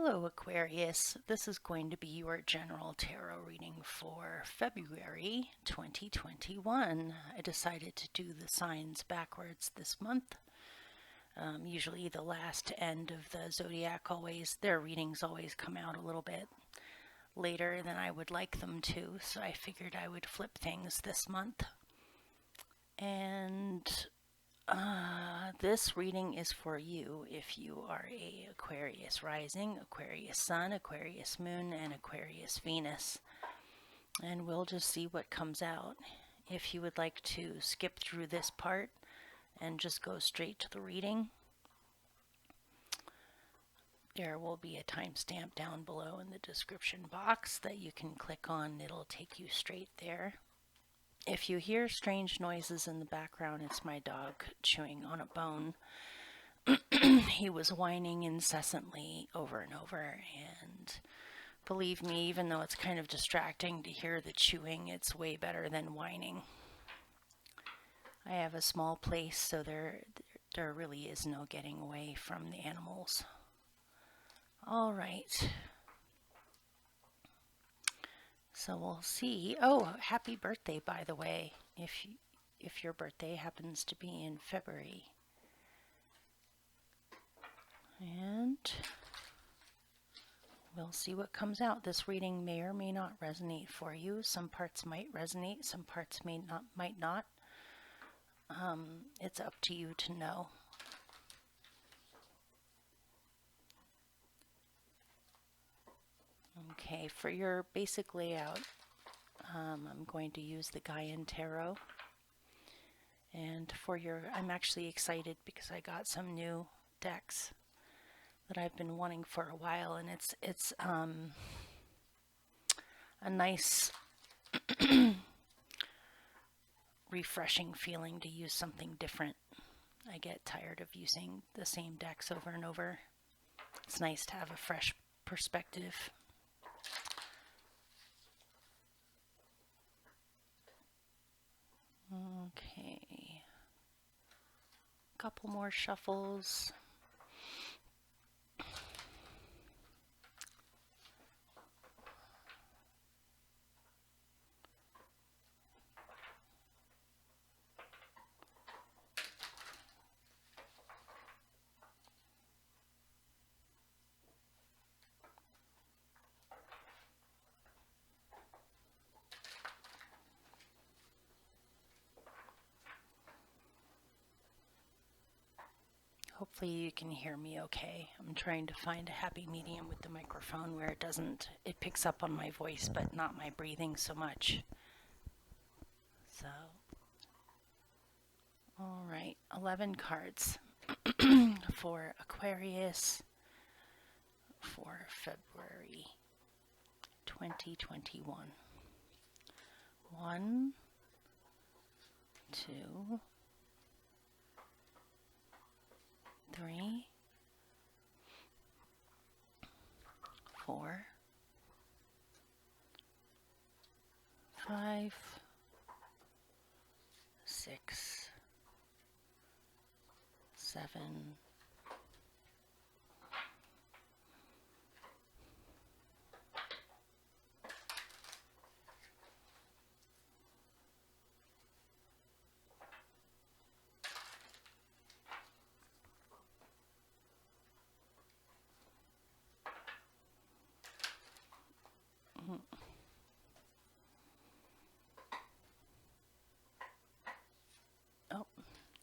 Hello Aquarius, this is going to be your general tarot reading for February 2021. I decided to do the signs backwards this month. Usually the last end of the zodiac their readings always come out a little bit later than I would like them to, so I figured I would flip things this month. And this reading is for you if you are a Aquarius rising, Aquarius sun, Aquarius moon, and Aquarius Venus. And we'll just see what comes out. If you would like to skip through this part and just go straight to the reading, there will be a timestamp down below in the description box that you can click on. It'll take you straight there. If you hear strange noises in the background, it's my dog chewing on a bone. He was whining incessantly over and over, and believe me, even though it's kind of distracting to hear the chewing, it's way better than whining. I have a small place, so there really is no getting away from the animals. All right. So we'll see. Oh, happy birthday, by the way, if your birthday happens to be in February. And we'll see what comes out. This reading may or may not resonate for you. Some parts might resonate, some parts might not. It's up to you to know. Okay, for your basic layout, I'm going to use the Gaian Tarot. And I'm actually excited because I got some new decks that I've been wanting for a while, and it's a nice refreshing feeling to use something different. I get tired of using the same decks over and over. It's nice to have a fresh perspective. Okay, couple more shuffles. Hopefully you can hear me okay. I'm trying to find a happy medium with the microphone where it picks up on my voice but not my breathing so much. So, all right, 11 cards for Aquarius for February 2021. 1, 2, 3, 4, 5, 6, 7,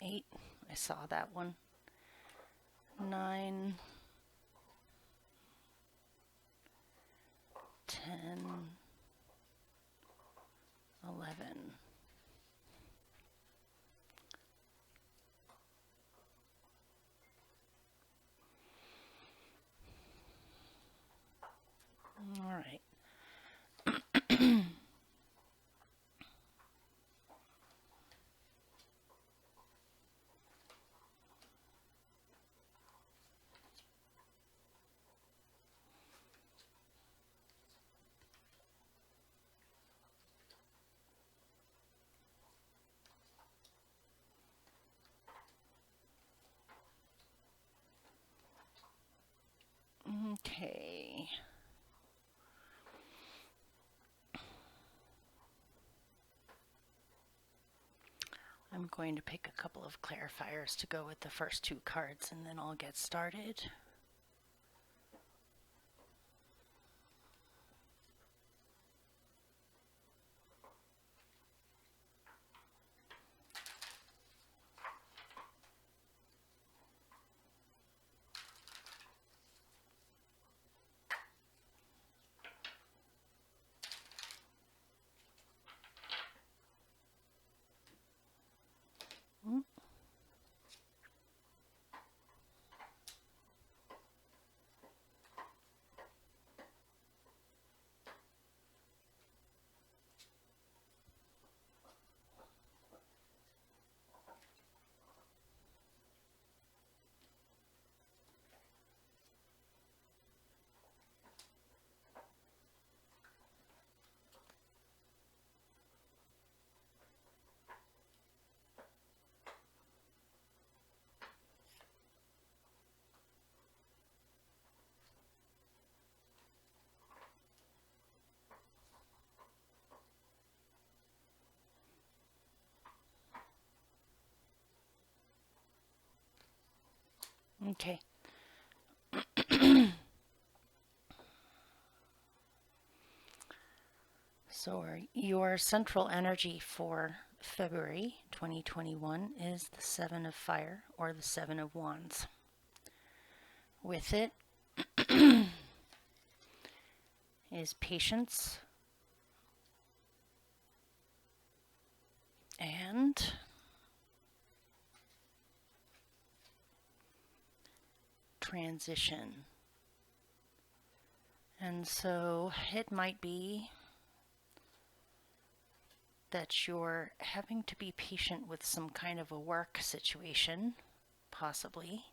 8, I saw that one. 9, 10, 11. All right. Okay. I'm going to pick a couple of clarifiers to go with the first two cards, and then I'll get started. Okay. So your central energy for February 2021 is the Seven of Fire, or the Seven of Wands. With it is patience and transition. And so it might be that you're having to be patient with some kind of a work situation, possibly.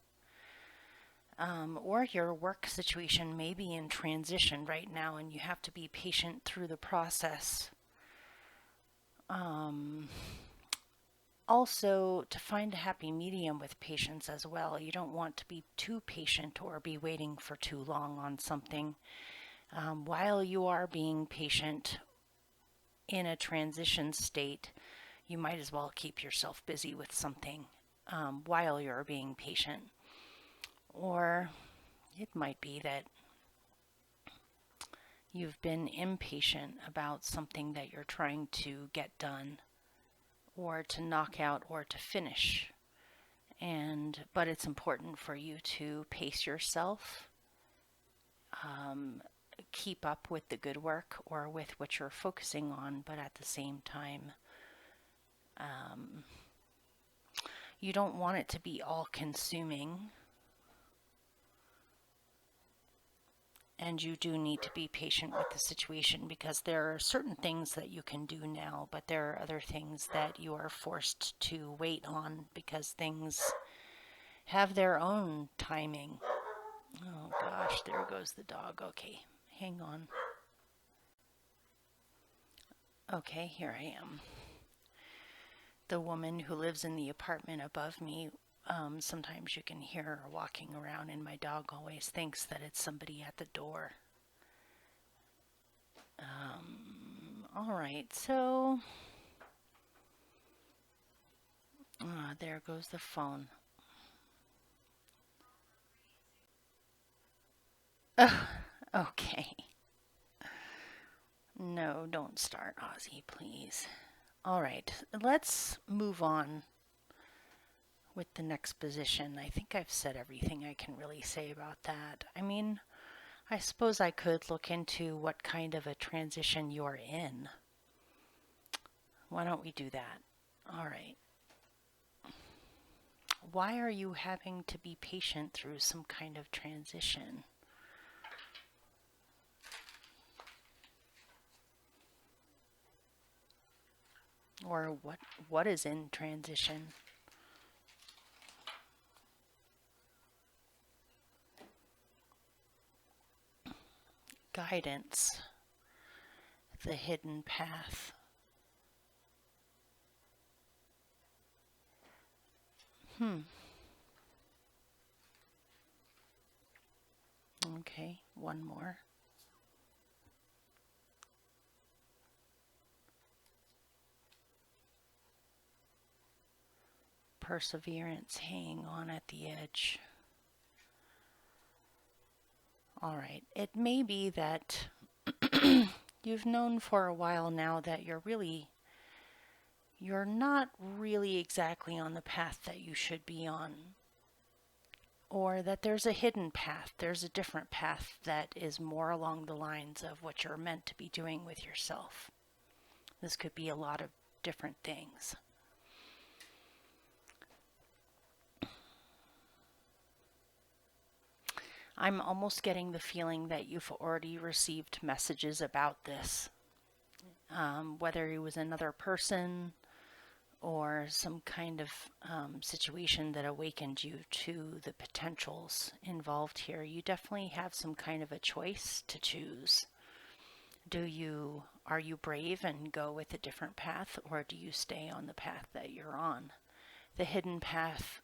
Or your work situation may be in transition right now and you have to be patient through the process. Also, to find a happy medium with patience as well. You don't want to be too patient or be waiting for too long on something. While you are being patient in a transition state, you might as well keep yourself busy with something while you're being patient. Or it might be that you've been impatient about something that you're trying to get done, or to knock out, or to finish. But it's important for you to pace yourself, keep up with the good work or with what you're focusing on, but at the same time, you don't want it to be all consuming. And you do need to be patient with the situation, because there are certain things that you can do now, but there are other things that you are forced to wait on because things have their own timing. Oh gosh, there goes the dog. Okay, hang on. Okay, here I am. The woman who lives in the apartment above me, sometimes you can hear her walking around, and my dog always thinks that it's somebody at the door. All right, so there goes the phone. Okay. No, don't start, Ozzy, please. All right, let's move on with the next position. I think I've said everything I can really say about that. I mean, I suppose I could look into what kind of a transition you're in. Why don't we do that? All right. Why are you having to be patient through some kind of transition? Or what is in transition? Guidance, the hidden path. Okay, one more. perseverance, hanging on at the edge. All right, it may be that you've known for a while now that you're not really exactly on the path that you should be on, or that there's a hidden path, there's a different path that is more along the lines of what you're meant to be doing with yourself. This could be a lot of different things. I'm almost getting the feeling that you've already received messages about this, whether it was another person or some kind of situation that awakened you to the potentials involved here. You definitely have some kind of a choice to choose. Are you brave and go with a different path, or do you stay on the path that you're on? The hidden path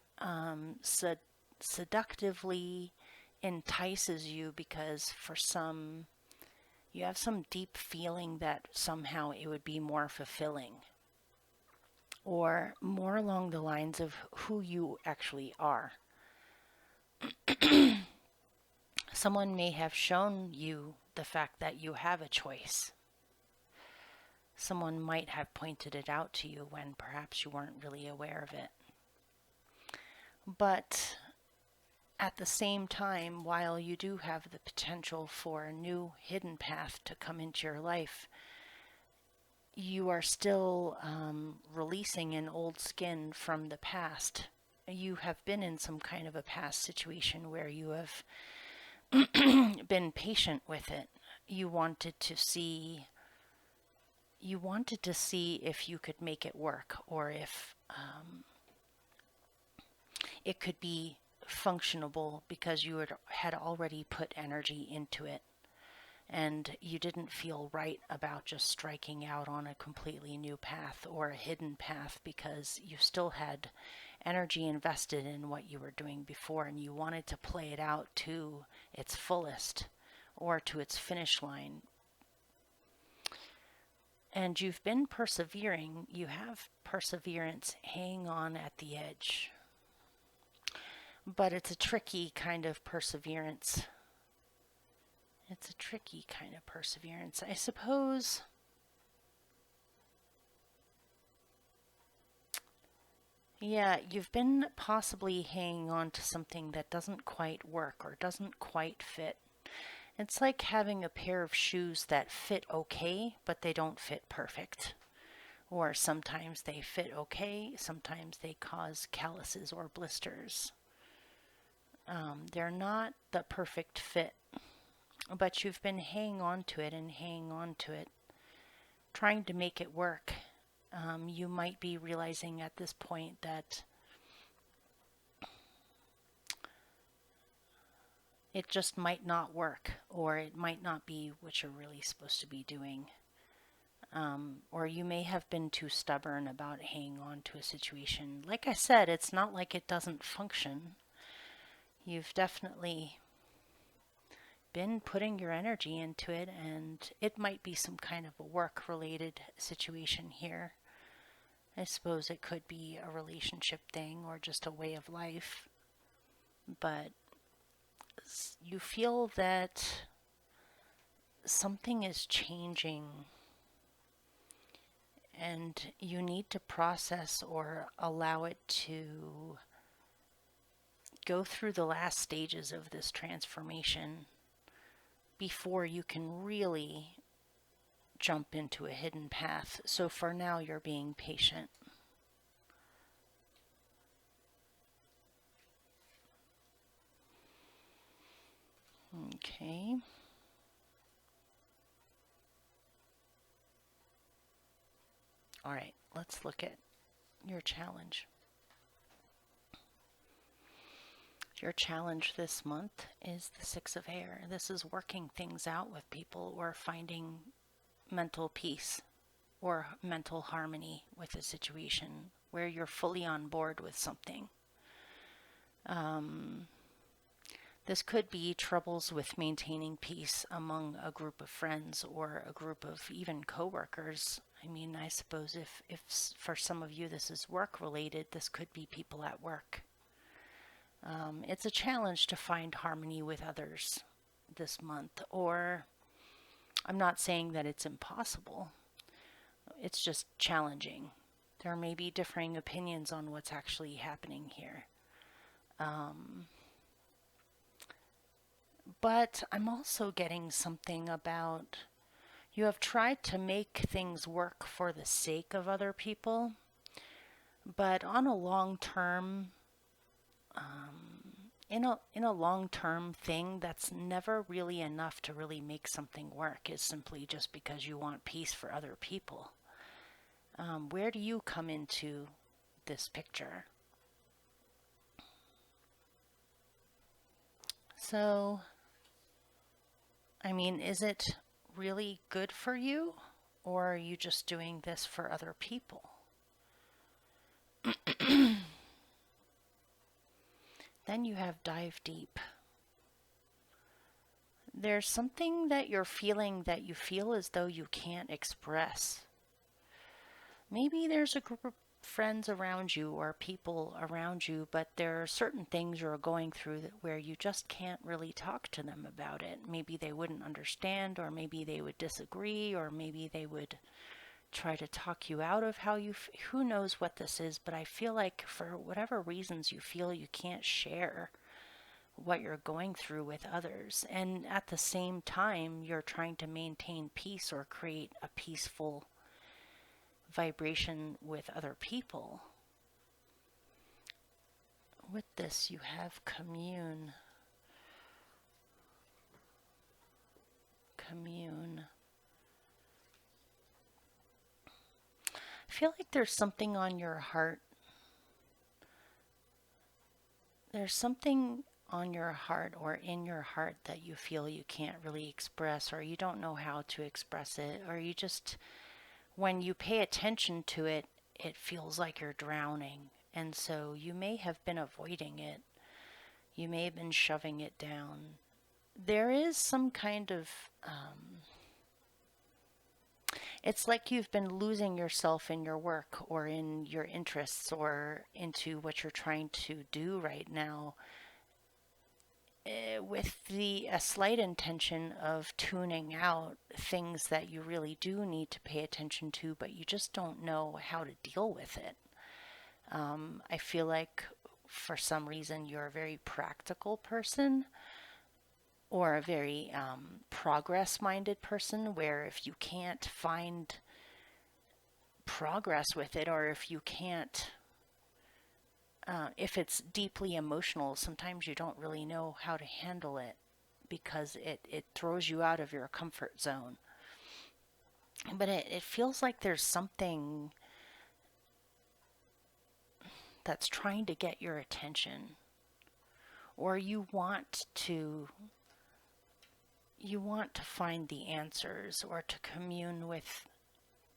seductively entices you because you have some deep feeling that somehow it would be more fulfilling, or more along the lines of who you actually are. Someone may have shown you the fact that you have a choice. Someone might have pointed it out to you when perhaps you weren't really aware of it. But at the same time, while you do have the potential for a new hidden path to come into your life, you are still releasing an old skin from the past. You have been in some kind of a past situation where you have been patient with it. You wanted to see if you could make it work, or if it could be functionable, because you had already put energy into it, and you didn't feel right about just striking out on a completely new path or a hidden path, because you still had energy invested in what you were doing before, and you wanted to play it out to its fullest or to its finish line. And you've been persevering. You have perseverance, hang on at the edge. But it's a tricky kind of perseverance. It's a tricky kind of perseverance, I suppose. Yeah, you've been possibly hanging on to something that doesn't quite work or doesn't quite fit. It's like having a pair of shoes that fit okay, but they don't fit perfect. Or sometimes they fit okay, sometimes they cause calluses or blisters. They're not the perfect fit, but you've been hanging on to it and hanging on to it, trying to make it work. You might be realizing at this point that it just might not work, or it might not be what you're really supposed to be doing. Or you may have been too stubborn about hanging on to a situation. Like I said, it's not like it doesn't function. You've definitely been putting your energy into it, and it might be some kind of a work-related situation here. I suppose it could be a relationship thing or just a way of life. But you feel that something is changing, and you need to process or allow it to go through the last stages of this transformation before you can really jump into a hidden path. So for now, you're being patient. Okay. All right, let's look at your challenge. Your challenge this month is the Six of Air. This is working things out with people, or finding mental peace or mental harmony with a situation where you're fully on board with something. This could be troubles with maintaining peace among a group of friends or a group of even coworkers. I mean, I suppose if for some of you this is work related, this could be people at work. It's a challenge to find harmony with others this month, or I'm not saying that it's impossible. It's just challenging. There may be differing opinions on what's actually happening here. But I'm also getting something about you have tried to make things work for the sake of other people, but on a long term, in a long-term thing, that's never really enough to really make something work. Is simply just because you want peace for other people. Where do you come into this picture? So, I mean, is it really good for you, or are you just doing this for other people? Then you have dive deep. There's something that you're feeling that you feel as though you can't express. Maybe there's a group of friends around you or people around you, but there are certain things you're going through where you just can't really talk to them about it. Maybe they wouldn't understand, or maybe they would disagree, or maybe they would try to talk you out of how you who knows what this is, but I feel like for whatever reasons you feel you can't share what you're going through with others, and at the same time you're trying to maintain peace or create a peaceful vibration with other people. With this you have commune. I feel like there's something on your heart. There's something on your heart or in your heart that you feel you can't really express, or you don't know how to express it, or you just, when you pay attention to it, it feels like you're drowning. And so you may have been avoiding it. You may have been shoving it down. There is some kind of it's like you've been losing yourself in your work or in your interests or into what you're trying to do right now, with a slight intention of tuning out things that you really do need to pay attention to, but you just don't know how to deal with it. I feel like for some reason you're a very practical person, or a very progress-minded person, where if you can't find progress with it, or if you can't, if it's deeply emotional, sometimes you don't really know how to handle it because it throws you out of your comfort zone. But it feels like there's something that's trying to get your attention, or you want to find the answers, or to commune with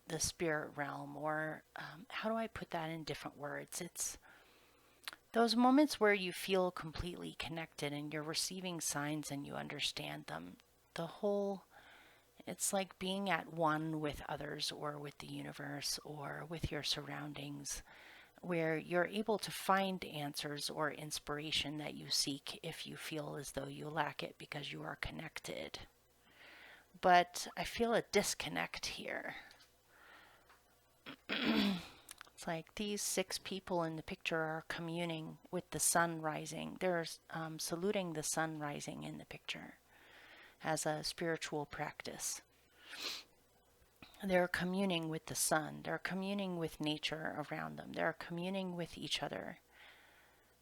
the spirit realm, or how do I put that in different words? It's those moments where you feel completely connected and you're receiving signs and you understand them. It's like being at one with others, or with the universe, or with your surroundings, where you're able to find answers or inspiration that you seek if you feel as though you lack it because you are connected. But I feel a disconnect here. It's like these 6 people in the picture are communing with the sun rising. They're saluting the sun rising in the picture as a spiritual practice. They're communing with the sun. They're communing with nature around them. They're communing with each other.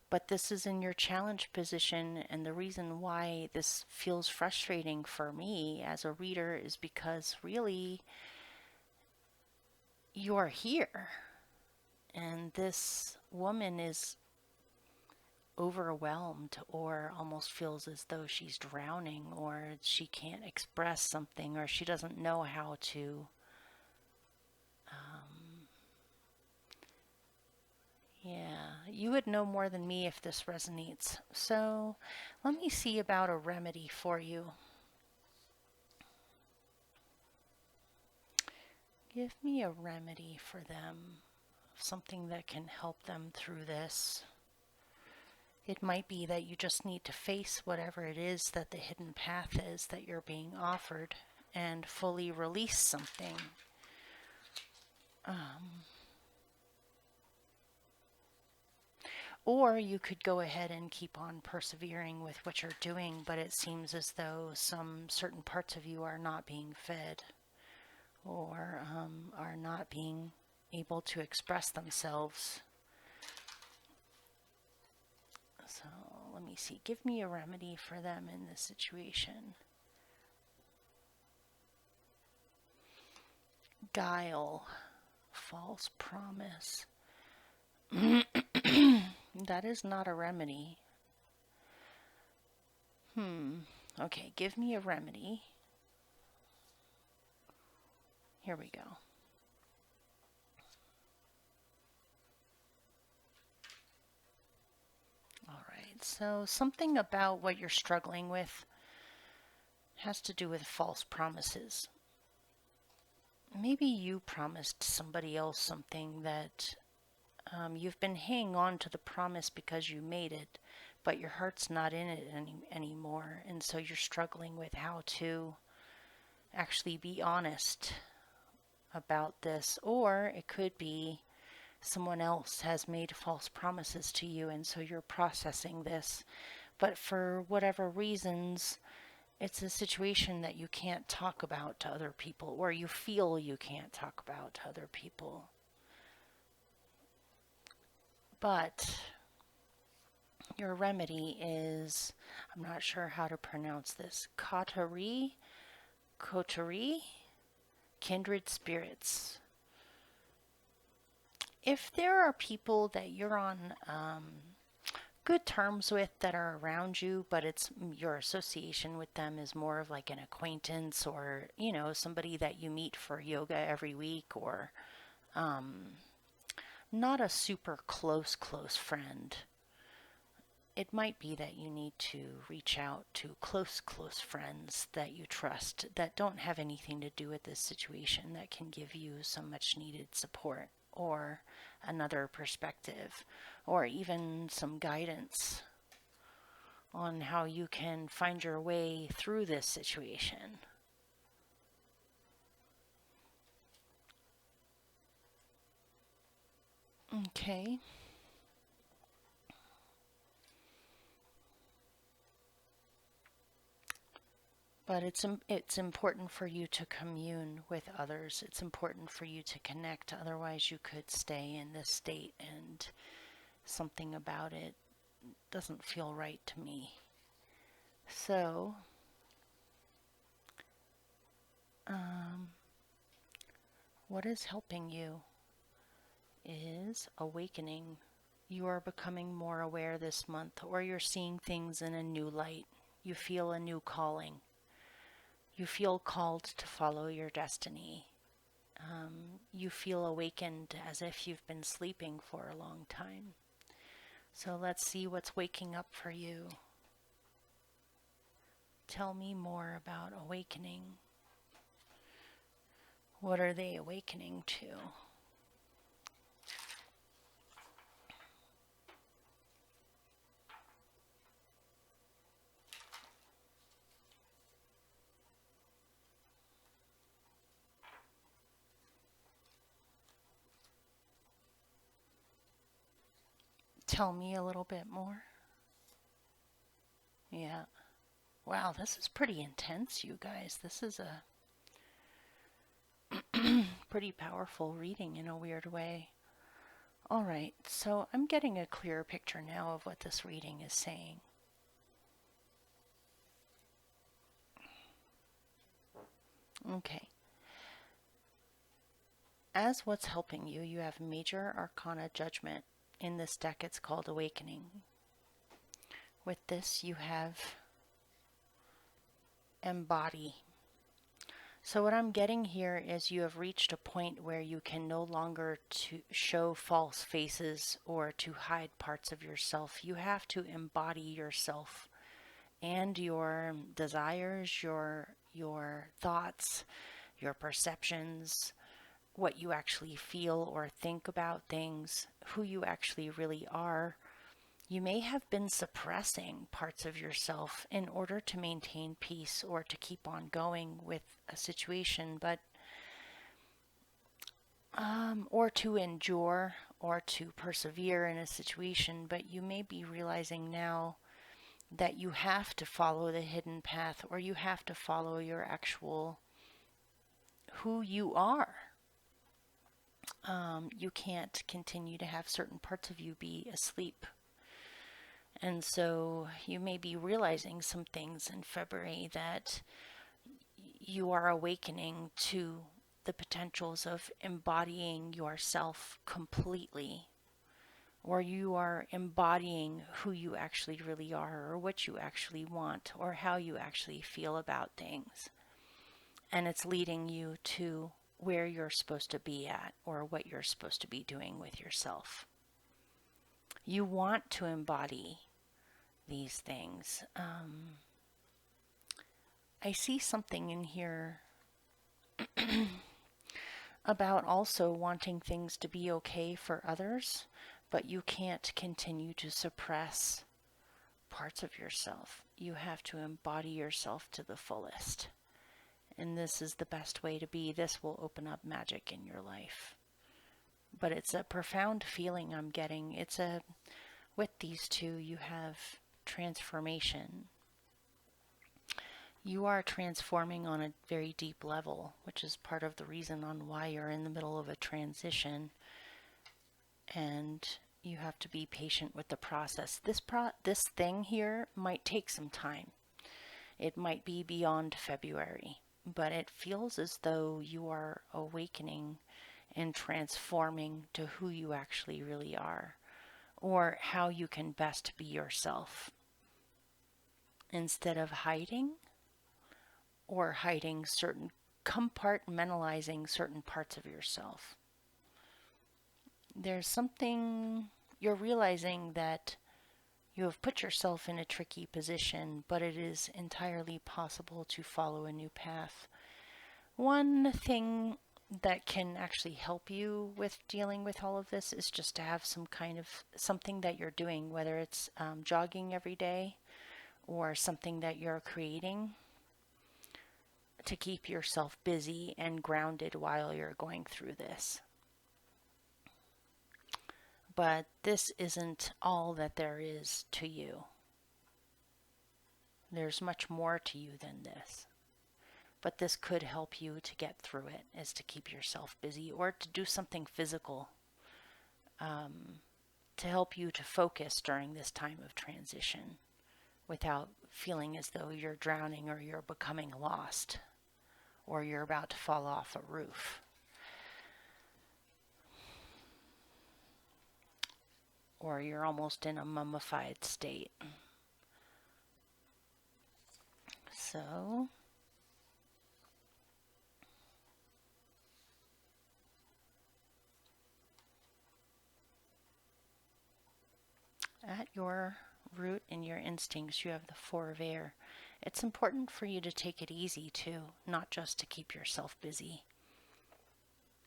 But this is in your challenge position, and the reason why this feels frustrating for me as a reader is because really you're here, and this woman is overwhelmed, or almost feels as though she's drowning, or she can't express something, or she doesn't know how to you would know more than me if this resonates. So let me see about a remedy for you. Give me a remedy for them, something that can help them through this. It might be that you just need to face whatever it is that the hidden path is that you're being offered and fully release something. Or you could go ahead and keep on persevering with what you're doing, but it seems as though some certain parts of you are not being fed or are not being able to express themselves. So let me see. Give me a remedy for them in this situation. Guile. False promise. That is not a remedy. Okay, give me a remedy. Here we go. All right, so something about what you're struggling with has to do with false promises. Maybe you promised somebody else something that you've been hanging on to the promise because you made it, but your heart's not in it anymore, and so you're struggling with how to actually be honest about this. Or it could be someone else has made false promises to you, and so you're processing this, but for whatever reasons it's a situation that you can't talk about to other people, or you feel you can't talk about to other people. But your remedy is, I'm not sure how to pronounce this, Kotari, kindred spirits. If there are people that you're on good terms with that are around you, but it's your association with them is more of like an acquaintance, or somebody that you meet for yoga every week, or not a super close friend, it might be that you need to reach out to close friends that you trust, that don't have anything to do with this situation, that can give you some much needed support or another perspective, or even some guidance on how you can find your way through this situation. Okay. But it's important for you to commune with others. It's important for you to connect. Otherwise, you could stay in this state, and something about it doesn't feel right to me. So, what is helping you is awakening. You are becoming more aware this month, or you're seeing things in a new light. You feel a new calling. You feel called to follow your destiny. You feel awakened as if you've been sleeping for a long time. So let's see what's waking up for you. Tell me more about awakening. What are they awakening to? Tell me a little bit more. Yeah. Wow, this is pretty intense, you guys. This is a pretty powerful reading in a weird way. All right, so I'm getting a clearer picture now of what this reading is saying. Okay. As what's helping you, you have Major Arcana Judgment. In this deck, it's called Awakening. With this, you have Embody. So what I'm getting here is you have reached a point where you can no longer to show false faces or to hide parts of yourself. You have to embody yourself and your desires, your thoughts, your perceptions, what you actually feel or think about things, who you actually really are. You may have been suppressing parts of yourself in order to maintain peace or to keep on going with a situation, but or to endure or to persevere in a situation. But you may be realizing now that you have to follow the hidden path, or you have to follow your actual who you are. You can't continue to have certain parts of you be asleep. And so you may be realizing some things in February that you are awakening to the potentials of embodying yourself completely, or you are embodying who you actually really are, or what you actually want, or how you actually feel about things. And it's leading you to where you're supposed to be at, or what you're supposed to be doing with yourself. You want to embody these things. I see something in here about also wanting things to be okay for others, but you can't continue to suppress parts of yourself. You have to embody yourself to the fullest. And this is the best way to be. This will open up magic in your life. But it's a profound feeling I'm getting. With these two, you have transformation. You are transforming on a very deep level, which is part of the reason on why you're in the middle of a transition. And you have to be patient with the process. This thing here might take some time. It might be beyond February, but it feels as though you are awakening and transforming to who you actually really are, or how you can best be yourself, instead of hiding compartmentalizing certain parts of yourself. There's something you're realizing that you have put yourself in a tricky position, but it is entirely possible to follow a new path. One thing that can actually help you with dealing with all of this is just to have some kind of something that you're doing, whether it's jogging every day or something that you're creating, to keep yourself busy and grounded while you're going through this. But this isn't all that there is to you. There's much more to you than this. But this could help you to get through it, is to keep yourself busy or to do something physical to help you to focus during this time of transition without feeling as though you're drowning or you're becoming lost or you're about to fall off a roof. Or you're almost in a mummified state. So, at your root and your instincts, you have the Four of Air. It's important for you to take it easy too, not just to keep yourself busy.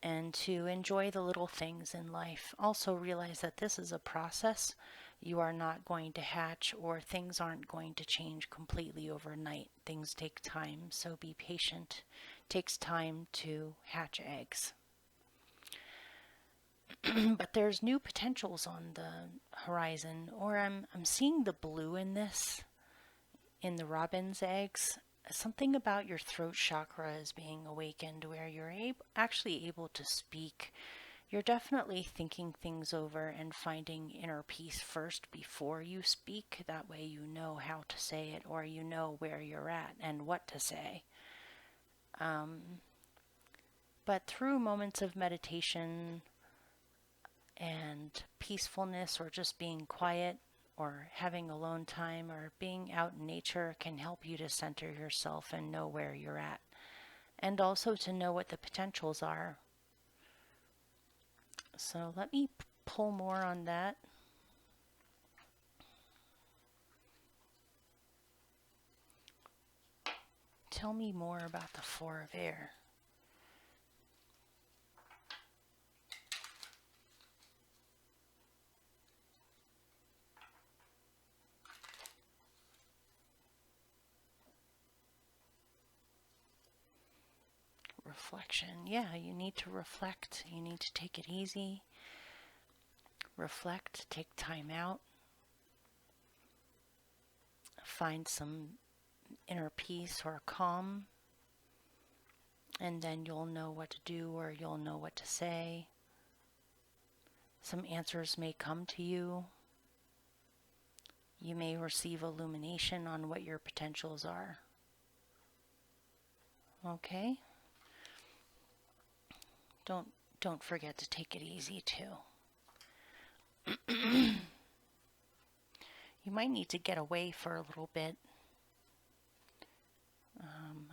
And to enjoy the little things in life. Also realize that this is a process. You are not going to hatch, or things aren't going to change completely overnight. Things take time, so be patient. It takes time to hatch eggs. But there's new potentials on the horizon, or I'm seeing the blue in this, in the robin's eggs. Something about your throat chakra is being awakened, where you're actually able to speak. You're definitely thinking things over and finding inner peace first before you speak. That way you know how to say it, or you know where you're at and what to say. But through moments of meditation and peacefulness, or just being quiet, or having alone time, or being out in nature, can help you to center yourself and know where you're at. and also to know what the potentials are. So let me pull more on that. Tell me more about the Four of Air. Reflection. Yeah, you need to reflect. You need to take it easy. Reflect, take time out. Find some inner peace or calm. And then you'll know what to do or you'll know what to say. Some answers may come to you. You may receive illumination on what your potentials are. Okay? Don't forget to take it easy too. You might need to get away for a little bit.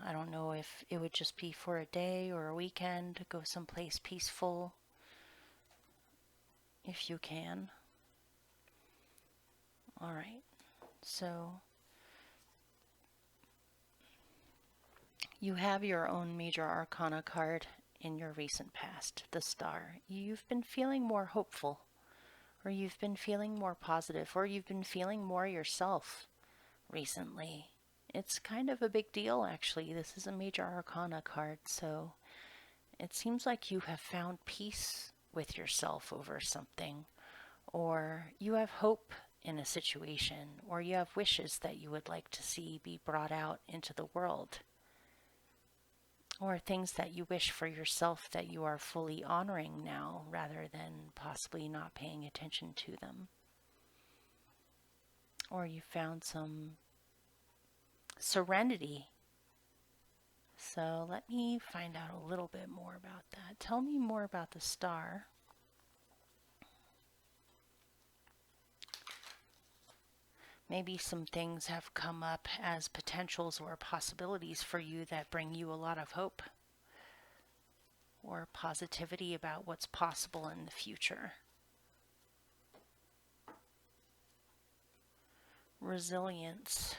I don't know if it would just be for a day or a weekend, go someplace peaceful if you can. All right, so you have your own major arcana card in your recent past, the Star. You've been feeling more hopeful, or you've been feeling more positive, or you've been feeling more yourself recently. It's kind of a big deal, actually. This is a major arcana card, so it seems like you have found peace with yourself over something, or you have hope in a situation, or you have wishes that you would like to see be brought out into the world, or things that you wish for yourself that you are fully honoring now rather than possibly not paying attention to them. Or you found some serenity. So let me find out a little bit more about that. Tell me more about the Star. Maybe some things have come up as potentials or possibilities for you that bring you a lot of hope or positivity about what's possible in the future. Resilience.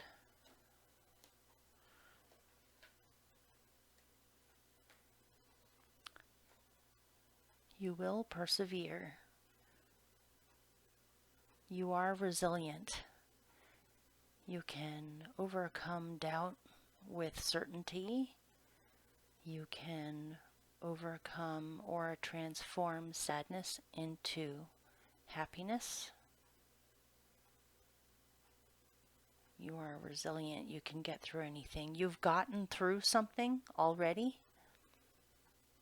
You will persevere. You are resilient. You can overcome doubt with certainty. You can overcome or transform sadness into happiness. You are resilient. You can get through anything. You've gotten through something already,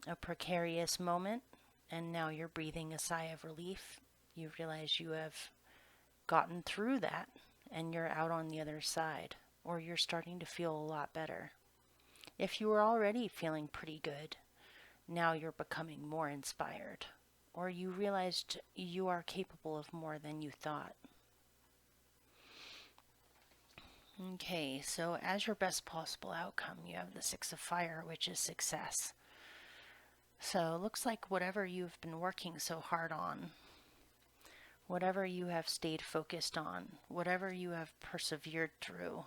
a precarious moment, and now you're breathing a sigh of relief. You realize you have gotten through that and you're out on the other side, or you're starting to feel a lot better. If you were already feeling pretty good, now you're becoming more inspired, or you realized you are capable of more than you thought. Okay, so as your best possible outcome, you have the Six of Fire, which is success. So it looks like whatever you've been working so hard on, whatever you have stayed focused on, whatever you have persevered through,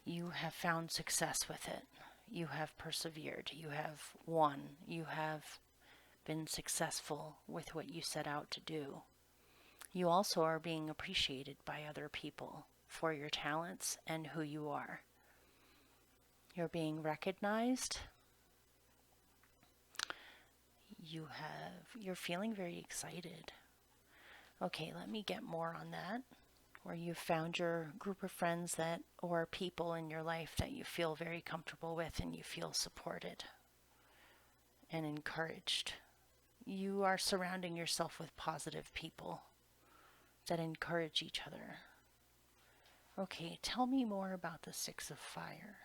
you have found success with it. You have persevered. You have won. You have been successful with what you set out to do. You also are being appreciated by other people for your talents and who you are. You're being recognized. You're feeling very excited. Okay, let me get more on that. Where you've found your group of friends that, or people in your life that you feel very comfortable with and you feel supported and encouraged. You are surrounding yourself with positive people that encourage each other. Okay, tell me more about the Six of Fire.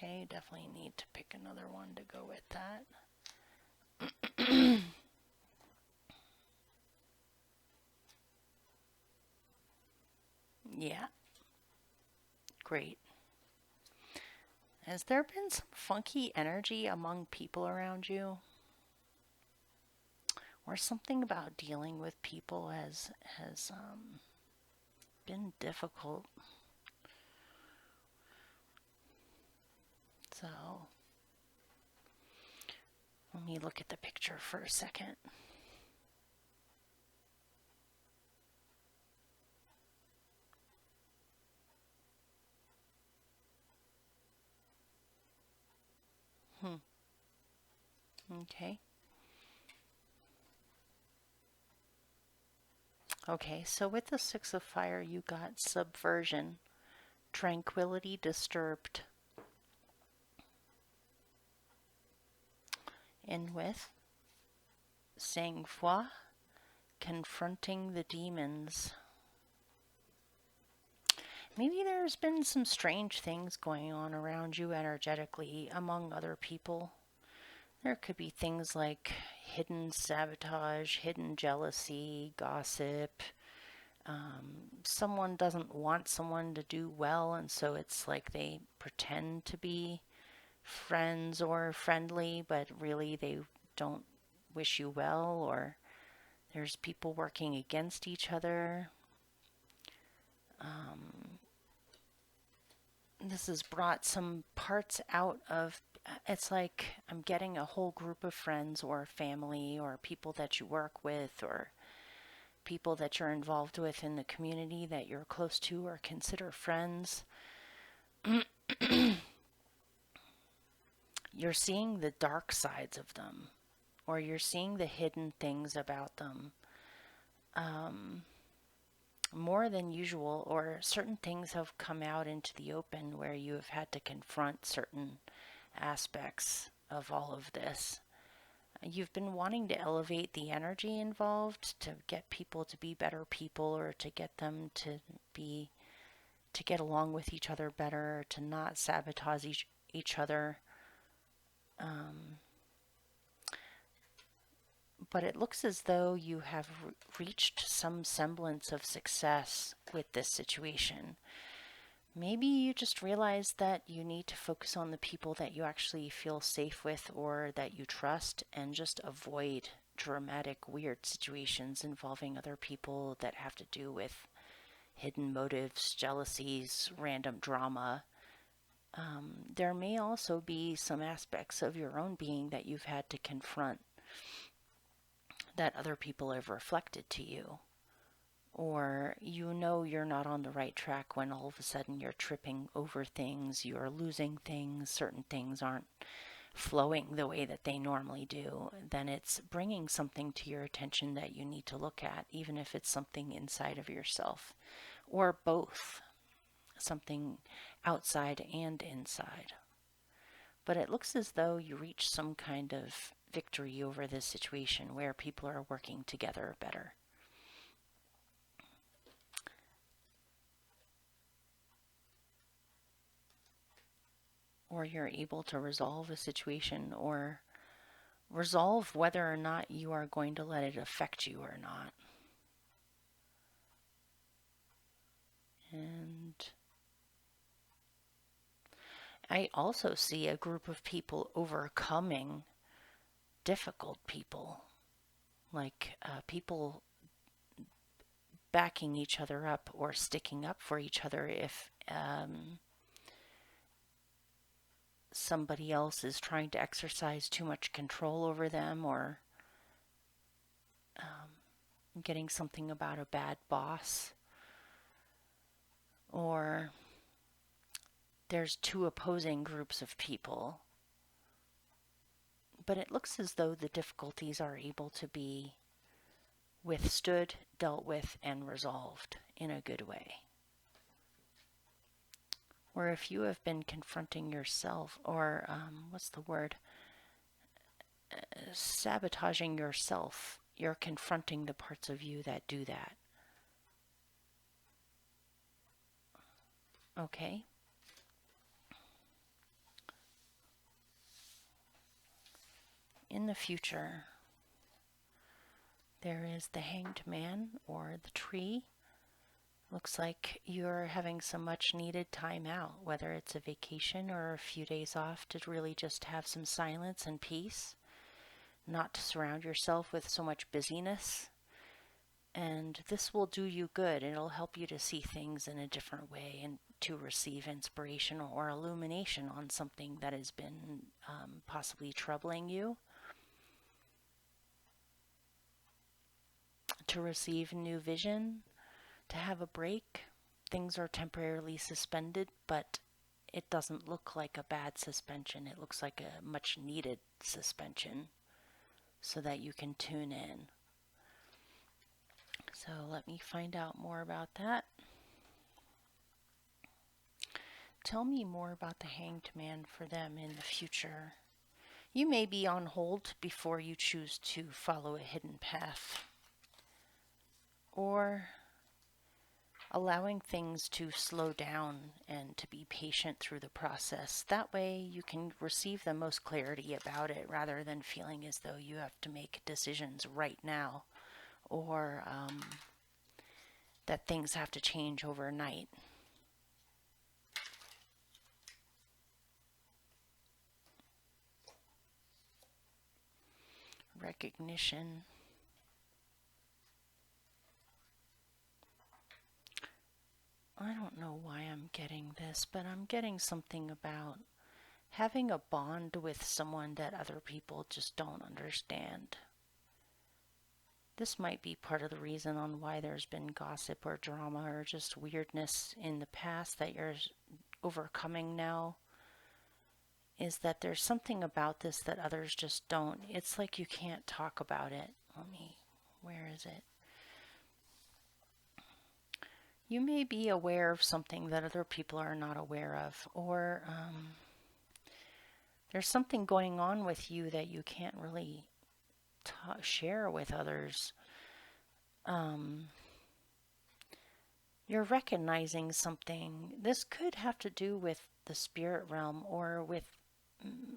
Okay, definitely need to pick another one to go with that. Yeah, great. Has there been some funky energy among people around you? Or something about dealing with people has been difficult? So, let me look at the picture for a second. Okay. Okay, so with the Six of Fire, you got subversion, tranquility disturbed. And with sang-froid, confronting the demons. Maybe there's been some strange things going on around you energetically among other people. There could be things like hidden sabotage, hidden jealousy, gossip. Someone doesn't want someone to do well, and so it's like they pretend to be friends or friendly, but really they don't wish you well, or there's people working against each other. This has brought some parts out of, it's like I'm getting a whole group of friends or family or people that you work with or people that you're involved with in the community that you're close to or consider friends. You're seeing the dark sides of them, or you're seeing the hidden things about them more than usual, or certain things have come out into the open where you have had to confront certain aspects of all of this. You've been wanting to elevate the energy involved to get people to be better people, or to get them to get along with each other better, to not sabotage each other. But it looks as though you have reached some semblance of success with this situation. Maybe you just realize that you need to focus on the people that you actually feel safe with or that you trust, and just avoid dramatic, weird situations involving other people that have to do with hidden motives, jealousies, random drama. There may also be some aspects of your own being that you've had to confront that other people have reflected to you. Or you know you're not on the right track when all of a sudden you're tripping over things, you're losing things, certain things aren't flowing the way that they normally do. Then it's bringing something to your attention that you need to look at, even if it's something inside of yourself, or both, something outside and inside. But it looks as though you reach some kind of victory over this situation where people are working together better. Or you're able to resolve a situation, or resolve whether or not you are going to let it affect you or not. And I also see a group of people overcoming difficult people, like people backing each other up or sticking up for each other if somebody else is trying to exercise too much control over them, or getting something about a bad boss, or there's two opposing groups of people. But it looks as though the difficulties are able to be withstood, dealt with, and resolved in a good way. Or if you have been confronting yourself, or sabotaging yourself, you're confronting the parts of you that do that. Okay. in the future, there is the Hanged Man or the tree. Looks like you're having some much needed time out, whether it's a vacation or a few days off to really just have some silence and peace, not to surround yourself with so much busyness. And this will do you good. It'll help you to see things in a different way and to receive inspiration or illumination on something that has been possibly troubling you. To receive new vision, to have a break. Things are temporarily suspended, but it doesn't look like a bad suspension. It looks like a much needed suspension so that you can tune in. So let me find out more about that. Tell me more about the Hanged Man for them in the future. You may be on hold before you choose to follow a hidden path, or allowing things to slow down and to be patient through the process. That way you can receive the most clarity about it rather than feeling as though you have to make decisions right now, or that things have to change overnight. Recognition. I don't know why I'm getting this, but I'm getting something about having a bond with someone that other people just don't understand. This might be part of the reason on why there's been gossip or drama or just weirdness in the past that you're overcoming now, is that there's something about this that others just don't. It's like you can't talk about it. Where is it? You may be aware of something that other people are not aware of, or there's something going on with you that you can't really share with others. You're recognizing something. This could have to do with the spirit realm or with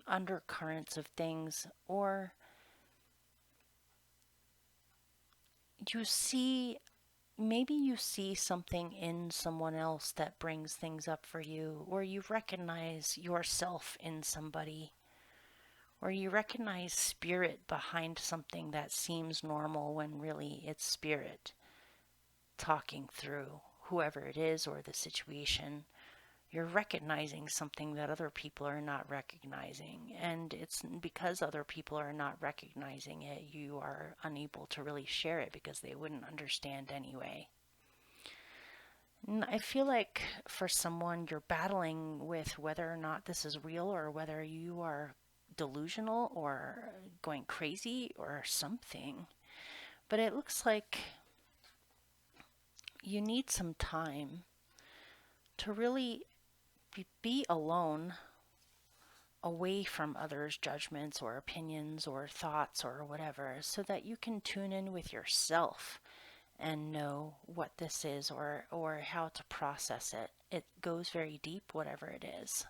undercurrents of things, or maybe you see something in someone else that brings things up for you, or you recognize yourself in somebody, or you recognize spirit behind something that seems normal when really it's spirit talking through whoever it is or the situation. You're recognizing something that other people are not recognizing, and it's because other people are not recognizing it, you are unable to really share it because they wouldn't understand anyway. And I feel like for someone, you're battling with whether or not this is real, or whether you are delusional or going crazy or something. But it looks like you need some time to really be alone, away from others' judgments or opinions or thoughts or whatever, so that you can tune in with yourself and know what this is, or how to process it. It goes very deep, whatever it is.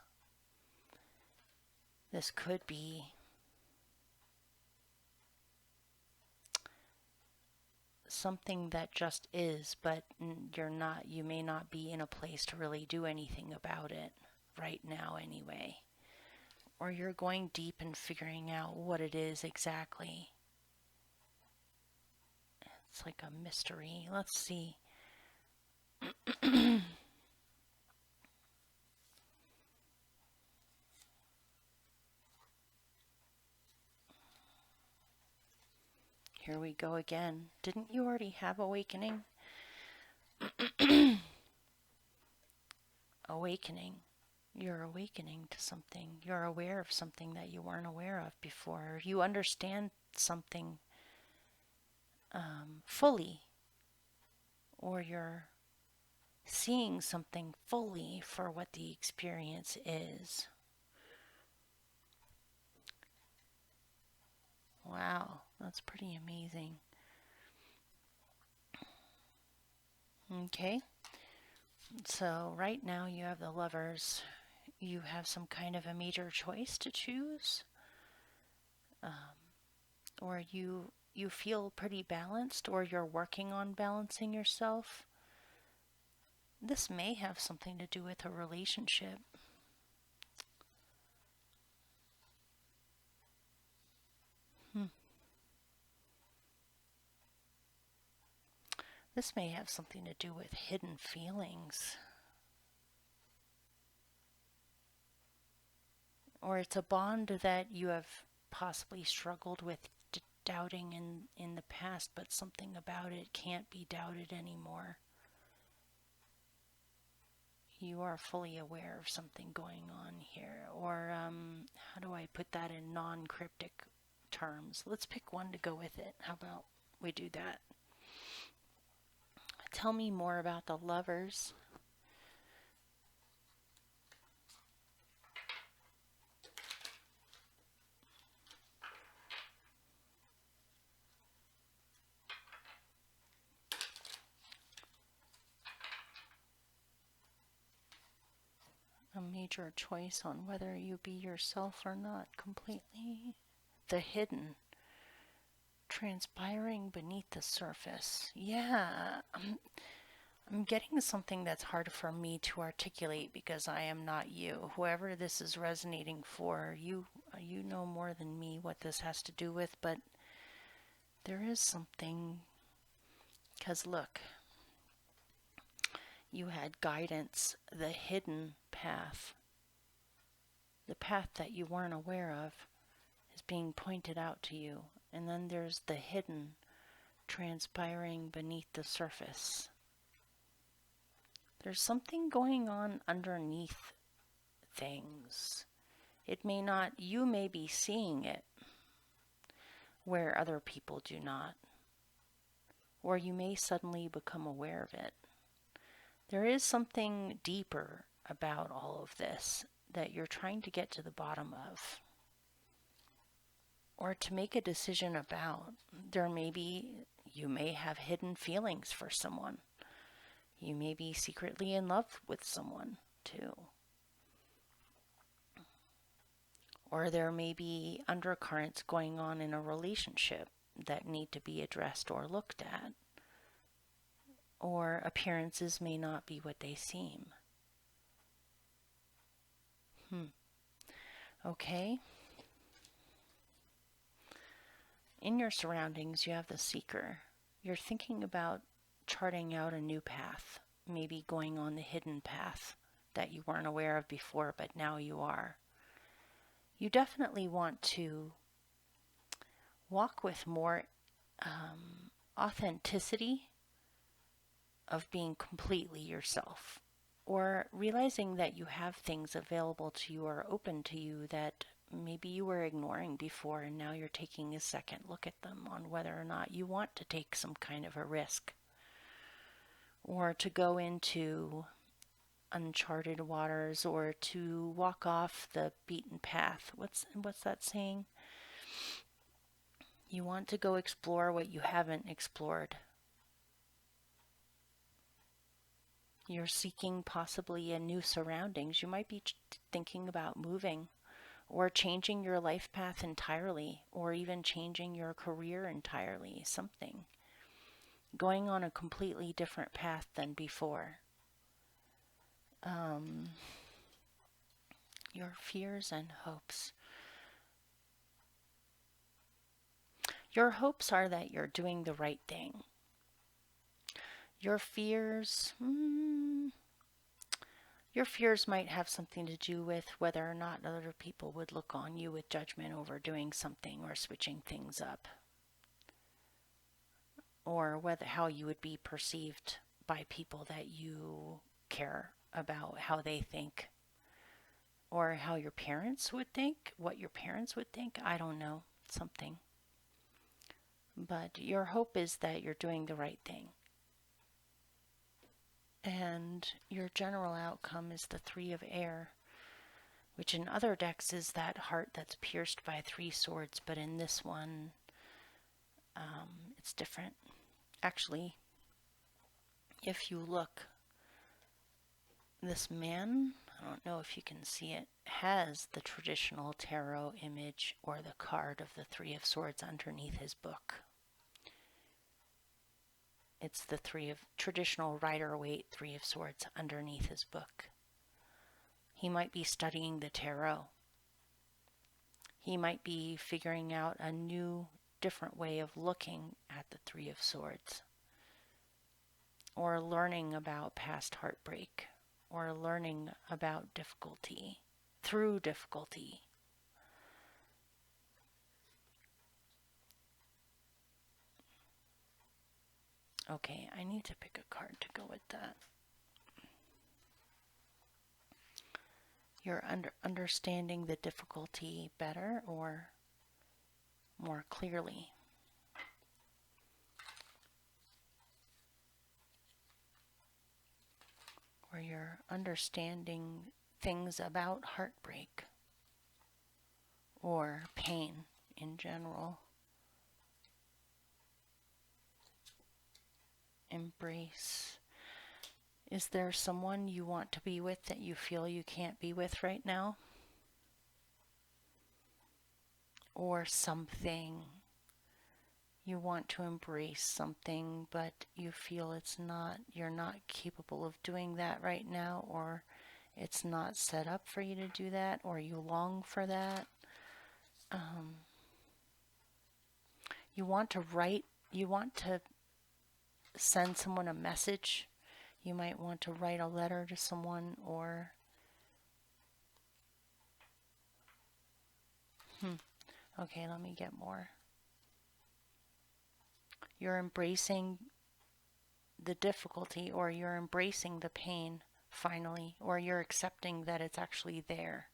This could be something that just is, but you may not be in a place to really do anything about it right now anyway. Or you're going deep and figuring out what it is exactly. It's like a mystery. Let's see. Here we go again. Didn't you already have awakening? Awakening. You're awakening to something. You're aware of something that you weren't aware of before. You understand something fully, or you're seeing something fully for what the experience is. Wow, that's pretty amazing. Okay, so right now you have the Lovers. You have some kind of a major choice to choose. or you feel pretty balanced, or you're working on balancing yourself. This may have something to do with a relationship. This may have something to do with hidden feelings. Or it's a bond that you have possibly struggled with doubting in the past, but something about it can't be doubted anymore. You are fully aware of something going on here. Or how do I put that in non-cryptic terms? Let's pick one to go with it. How about we do that? Tell me more about the Lovers. A major choice on whether you be yourself or not completely. The hidden, transpiring beneath the surface. Yeah, I'm getting something that's hard for me to articulate because I am not you. Whoever this is resonating for, you know more than me what this has to do with, but there is something, because look, you had guidance, the hidden path, the path that you weren't aware of is being pointed out to you. And then there's the hidden, transpiring beneath the surface. There's something going on underneath things. It may not, you may be seeing it where other people do not. Or you may suddenly become aware of it. There is something deeper about all of this that you're trying to get to the bottom of, or to make a decision about. You may have hidden feelings for someone. You may be secretly in love with someone too. Or there may be undercurrents going on in a relationship that need to be addressed or looked at. Or appearances may not be what they seem. Okay. In your surroundings, you have the seeker. You're thinking about charting out a new path, maybe going on the hidden path that you weren't aware of before, but now you are. You definitely want to walk with more authenticity of being completely yourself, or realizing that you have things available to you or open to you that maybe you were ignoring before, and now you're taking a second look at them on whether or not you want to take some kind of a risk or to go into uncharted waters or to walk off the beaten path. What's that saying? You want to go explore what you haven't explored. You're seeking possibly a new surroundings. You might be thinking about moving or changing your life path entirely, or even changing your career entirely, something. Going on a completely different path than before. Your fears and hopes. Your hopes are that you're doing the right thing. Your fears might have something to do with whether or not other people would look on you with judgment over doing something or switching things up. Or how you would be perceived by people that you care about, how they think. Or how your parents would think, what your parents would think. I don't know, something. But your hope is that you're doing the right thing. And your general outcome is the 3 of Air, which in other decks is that heart that's pierced by 3 swords, but in this one, it's different. Actually, if you look, this man, I don't know if you can see it, has the traditional tarot image or the card of the Three of Swords underneath his book. It's the traditional Rider-Waite Three of Swords underneath his book. He might be studying the tarot. He might be figuring out a new, different way of looking at the Three of Swords, or learning about past heartbreak, or learning about difficulty through difficulty. Okay, I need to pick a card to go with that. You're understanding the difficulty better or more clearly. Or you're understanding things about heartbreak or pain in general. Embrace. Is there someone you want to be with that you feel you can't be with right now? Or something you want to embrace, something, but you feel you're not capable of doing that right now, or it's not set up for you to do that, or you long for that. You want to write, you want to send someone a message. You might want to write a letter to someone, or okay, let me get more. You're embracing the difficulty, or you're embracing the pain finally, or you're accepting that it's actually there.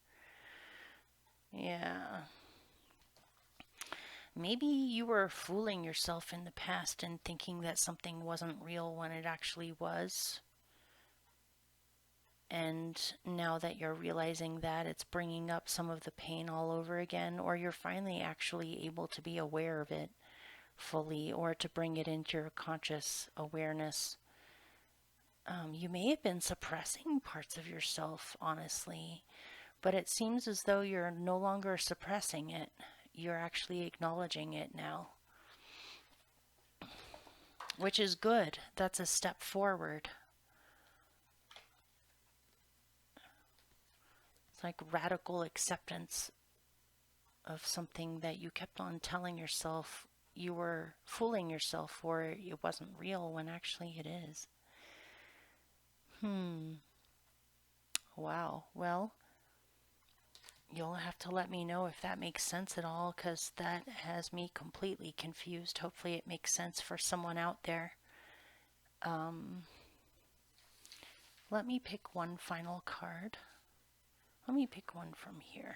Yeah. Maybe you were fooling yourself in the past and thinking that something wasn't real when it actually was. And now that you're realizing that, it's bringing up some of the pain all over again, or you're finally actually able to be aware of it fully, or to bring it into your conscious awareness. You may have been suppressing parts of yourself, honestly, but it seems as though you're no longer suppressing it. You're actually acknowledging it now, which is good. That's a step forward. It's like radical acceptance of something that you kept on telling yourself you were fooling yourself for, it wasn't real, when actually it is. Wow. Well, you'll have to let me know if that makes sense at all, because that has me completely confused. Hopefully it makes sense for someone out there. Let me pick one final card. Let me pick one from here.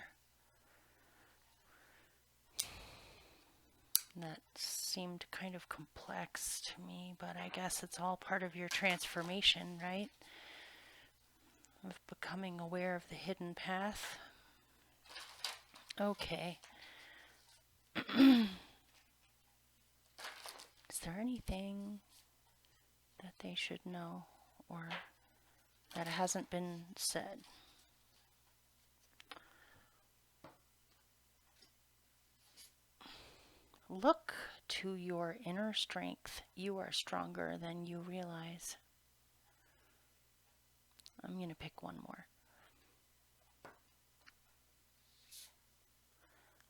That seemed kind of complex to me, but I guess it's all part of your transformation, right? Of becoming aware of the hidden path. Okay. Is there anything that they should know, or that hasn't been said? Look to your inner strength. You are stronger than you realize. I'm going to pick one more.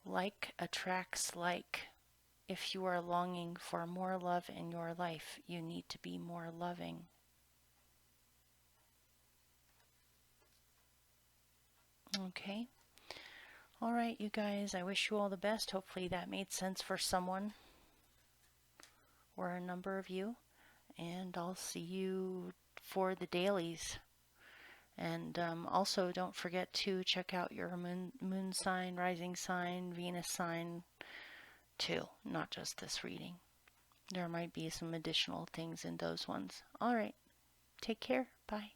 Like attracts like. If you are longing for more love in your life, you need to be more loving. Okay. All right, you guys, I wish you all the best. Hopefully that made sense for someone or a number of you. And I'll see you for the dailies. And also don't forget to check out your moon sign, rising sign, Venus sign too, not just this reading. There might be some additional things in those ones. All right. Take care. Bye.